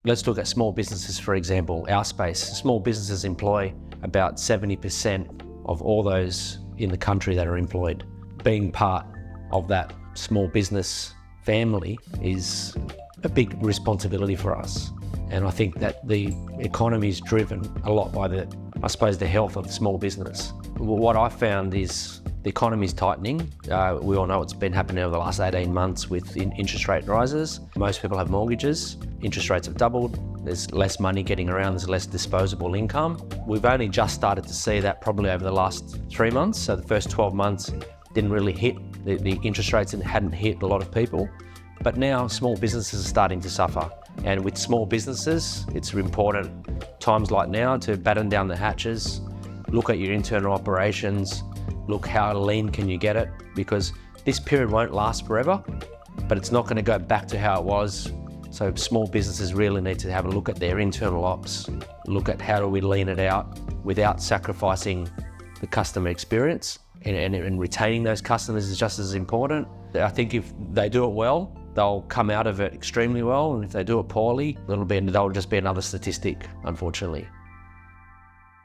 Let's look at small businesses, for example, our space. Small businesses employ about 70% of all those in the country that are employed. Being part of that small business family is a big responsibility for us. And I think that the economy is driven a lot by the health of the small business. What I found is the economy is tightening. We all know it's been happening over the last 18 months with interest rate rises. Most people have mortgages. Interest rates have doubled. There's less money getting around. There's less disposable income. We've only just started to see that probably over the last 3 months. So the first 12 months didn't really hit. The interest rates hadn't hit a lot of people. But now small businesses are starting to suffer. And with small businesses, it's important times like now to batten down the hatches, look at your internal operations, look how lean can you get it, because this period won't last forever, but it's not going to go back to how it was. So small businesses really need to have a look at their internal ops, look at how do we lean it out without sacrificing the customer experience, and retaining those customers is just as important. I think if they do it well, they'll come out of it extremely well, and if they do it poorly, they'll just be another statistic, unfortunately.